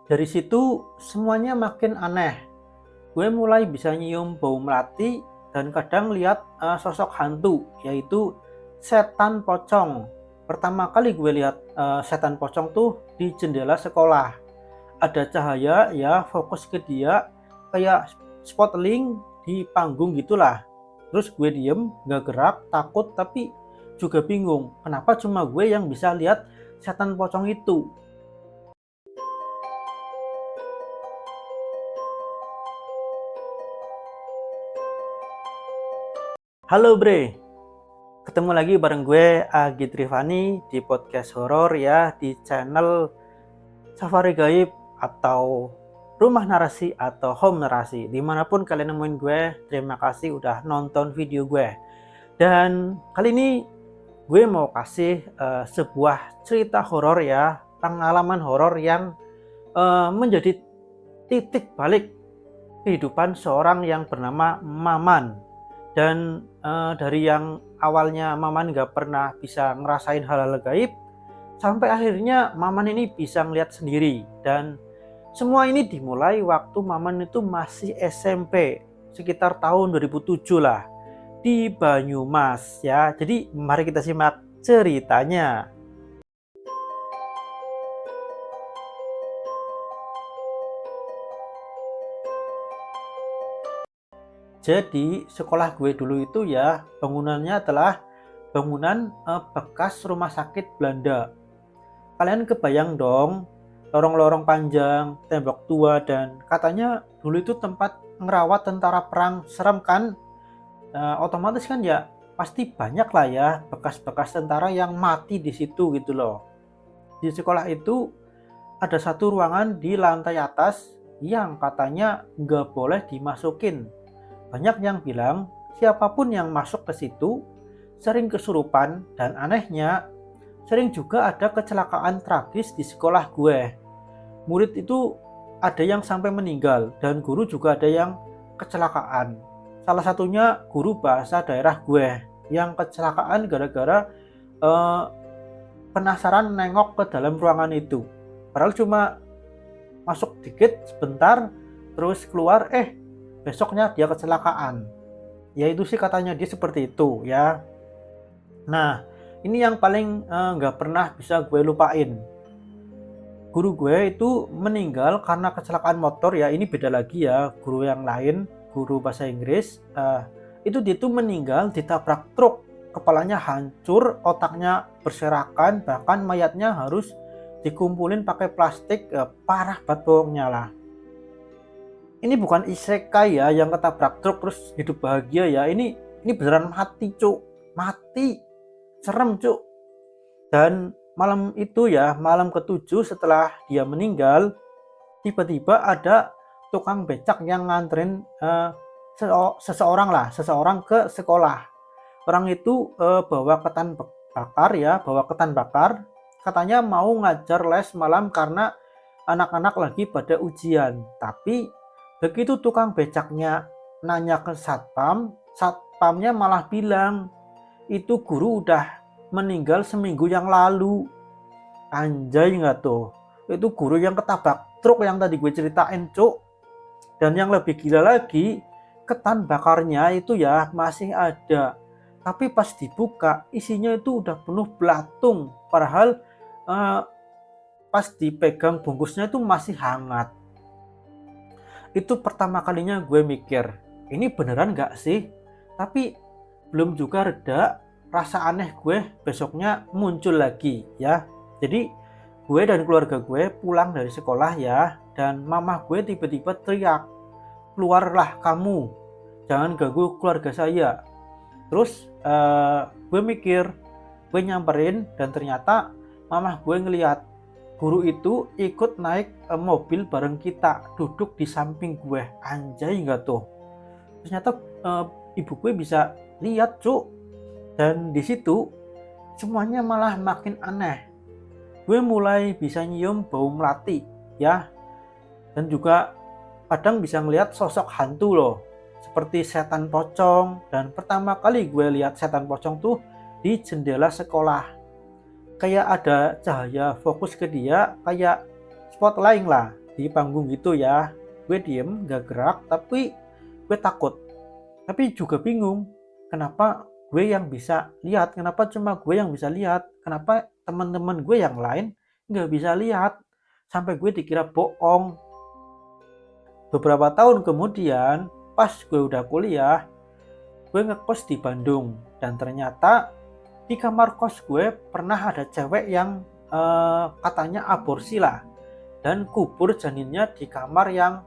Dari situ semuanya makin aneh. Gue mulai bisa nyium bau melati dan kadang lihat sosok hantu, yaitu setan pocong. Pertama kali gue lihat setan pocong tuh di jendela sekolah. Ada cahaya ya fokus ke dia kayak spotling di panggung gitulah. Terus gue diem, gak gerak, takut tapi juga bingung. Kenapa cuma gue yang bisa lihat setan pocong itu? Halo Bre, ketemu lagi bareng gue Agi Trivani di podcast horor ya di channel Safari Gaib atau Rumah Narasi atau Home Narasi. Dimanapun kalian nemuin gue, terima kasih udah nonton video gue. Dan kali ini gue mau kasih sebuah cerita horor ya, pengalaman horor yang menjadi titik balik kehidupan seorang yang bernama Maman. Dan dari yang awalnya Maman gak pernah bisa ngerasain hal-hal gaib, sampai akhirnya Maman ini bisa ngeliat sendiri. Dan semua ini dimulai waktu Maman itu masih SMP, sekitar tahun 2007 lah, di Banyumas ya. Jadi mari kita simak ceritanya. Jadi sekolah gue dulu itu ya bangunannya adalah bangunan bekas rumah sakit Belanda. Kalian kebayang dong, lorong-lorong panjang, tembok tua, dan katanya dulu itu tempat ngerawat tentara perang. Serem kan? Otomatis kan ya pasti banyak lah ya bekas-bekas tentara yang mati di situ gitu loh. Di sekolah itu ada satu ruangan di lantai atas yang katanya nggak boleh dimasukin. Banyak yang bilang siapapun yang masuk ke situ sering kesurupan, dan anehnya sering juga ada kecelakaan tragis di sekolah gue. Murid itu ada yang sampai meninggal dan guru juga ada yang kecelakaan. Salah satunya guru bahasa daerah gue yang kecelakaan gara-gara eh, penasaran nengok ke dalam ruangan itu. Padahal cuma masuk dikit sebentar terus keluar, besoknya dia kecelakaan. Ya itu sih katanya dia seperti itu ya. Nah, ini yang paling nggak pernah bisa gue lupain. Guru gue itu meninggal karena kecelakaan motor ya. Ini beda lagi ya, guru yang lain, guru bahasa Inggris. Itu dia tuh meninggal ditabrak truk. Kepalanya hancur, otaknya berserakan, bahkan mayatnya harus dikumpulin pakai plastik. Parah banget pokoknya lah. Ini bukan isekai ya yang ketabrak truk terus hidup bahagia ya. Ini beneran mati, cuk. Mati. Serem, cuk. Dan malam itu ya, malam ketujuh setelah dia meninggal, tiba-tiba ada tukang becak yang nganterin seseorang ke sekolah. Orang itu bawa ketan bakar ya, bawa ketan bakar. Katanya mau ngajar les malam karena anak-anak lagi pada ujian. Tapi begitu tukang becaknya nanya ke satpam, satpamnya malah bilang itu guru udah meninggal seminggu yang lalu. Anjay nggak tuh? Itu guru yang ketabrak truk yang tadi gue ceritain, cuk. Dan yang lebih gila lagi, ketan bakarnya itu ya masih ada. Tapi pas dibuka, isinya itu udah penuh belatung. Padahal eh, pas dipegang bungkusnya itu masih hangat. Itu pertama kalinya gue mikir, ini beneran nggak sih? Tapi belum juga reda, rasa aneh gue besoknya muncul lagi ya. Jadi gue dan keluarga gue pulang dari sekolah ya, dan mama gue tiba-tiba teriak, keluarlah kamu, jangan ganggu keluarga saya. Terus gue mikir, gue nyamperin, dan ternyata mama gue ngeliat guru itu ikut naik mobil bareng kita, duduk di samping gue. Anjay nggak tuh? Ternyata ibu gue bisa lihat, cuk. Dan di situ semuanya malah makin aneh. Gue mulai bisa nyium bau melati ya, dan juga kadang bisa ngelihat sosok hantu loh, seperti setan pocong. Dan pertama kali gue lihat setan pocong tuh di jendela sekolah. Kayak ada cahaya fokus ke dia, kayak spotlight lah. di panggung gitu ya. Gue diem gak gerak, tapi gue takut, tapi juga bingung kenapa gue yang bisa lihat, kenapa cuma gue yang bisa lihat, kenapa teman-teman gue yang lain nggak bisa lihat, sampai gue dikira bohong. Beberapa tahun kemudian pas gue udah kuliah, gue ngekos di Bandung, dan ternyata di kamar kos gue pernah ada cewek yang katanya aborsi lah, dan kubur janinnya di kamar yang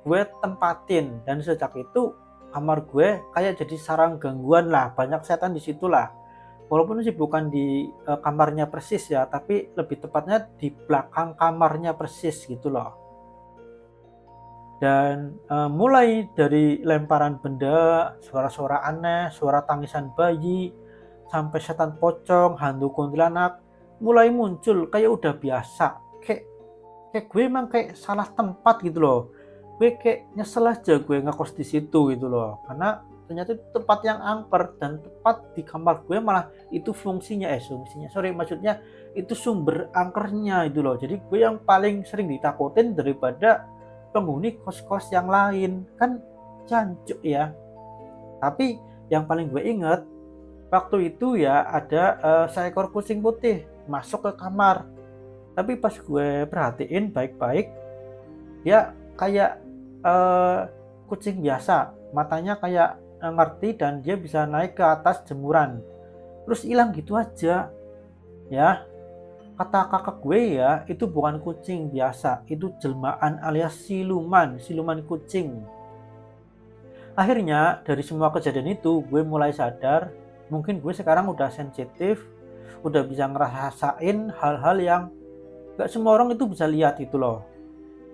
gue tempatin. Dan sejak itu kamar gue kayak jadi sarang gangguan lah, banyak setan di situ lah, walaupun sih bukan di kamarnya persis ya, tapi lebih tepatnya di belakang kamarnya persis gitu loh. Dan mulai dari lemparan benda, suara-suara aneh, suara tangisan bayi, sampai setan pocong, hantu kuntilanak mulai muncul kayak udah biasa. Kayak gue emang kayak salah tempat gitu loh. Gue kayak nyesel aja gue ngekos di situ gitu loh, karena ternyata itu tempat yang angker, dan tepat di kamar gue malah itu maksudnya itu sumber angkernya itu loh. Jadi gue yang paling sering ditakutin daripada penghuni kos-kos yang lain, kan jancuk ya. Tapi yang paling gue inget waktu itu ya, ada seekor kucing putih masuk ke kamar, tapi pas gue perhatiin baik-baik, dia kayak kucing biasa, matanya kayak ngerti, dan dia bisa naik ke atas jemuran terus hilang gitu aja ya. Kata kakak gue ya, itu bukan kucing biasa, itu jelmaan alias siluman kucing. Akhirnya dari semua kejadian itu gue mulai sadar, mungkin gue sekarang udah sensitif, udah bisa ngerasain hal-hal yang gak semua orang itu bisa lihat gitu loh.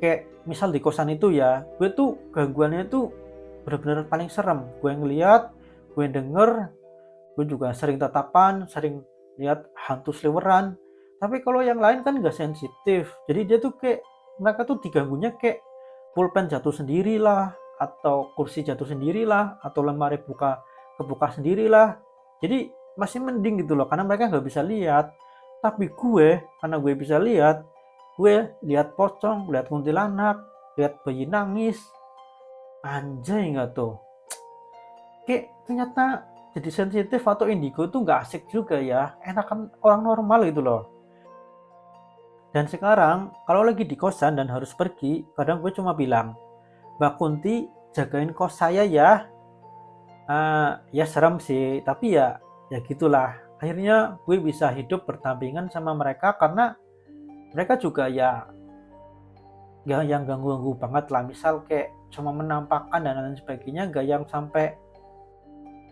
Kayak misal di kosan itu ya, gue tuh gangguannya tuh bener-bener paling serem. Gue ngeliat, gue denger, gue juga sering tatapan, sering lihat hantu seliweran. Tapi kalau yang lain kan gak sensitif, jadi dia tuh kayak, mereka tuh diganggunya kayak pulpen jatuh sendirilah, atau kursi jatuh sendirilah, atau lemari kebuka sendirilah. Jadi masih mending gitu loh, karena mereka nggak bisa lihat. Tapi gue, karena gue bisa lihat, gue lihat pocong, lihat kuntilanak, lihat bayi nangis. Anjay nggak tuh? Kayak ternyata jadi sensitif atau indigo tuh nggak asik juga ya, enakan orang normal gitu loh. Dan sekarang kalau lagi di kosan dan harus pergi, kadang gue cuma bilang, Mbak Kunti jagain kos saya ya. Ya serem sih, tapi ya gitulah. Akhirnya gue bisa hidup berdampingan sama mereka, karena mereka juga ya gak yang ganggu-ganggu banget lah. Misal kayak cuma menampakkan dan lain sebagainya, gak yang sampai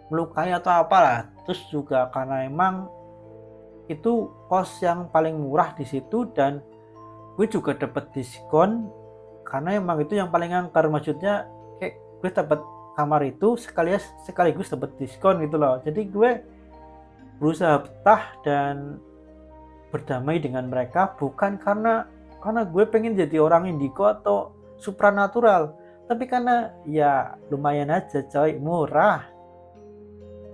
melukai atau apalah. Terus juga karena emang itu kos yang paling murah di situ, dan gue juga dapat diskon karena emang itu yang paling angker. Maksudnya kayak gue dapat kamar itu sekaligus dapat diskon gitu loh. Jadi gue berusaha betah dan berdamai dengan mereka, bukan karena gue pengen jadi orang indigo atau supranatural, tapi karena ya lumayan aja coy, murah.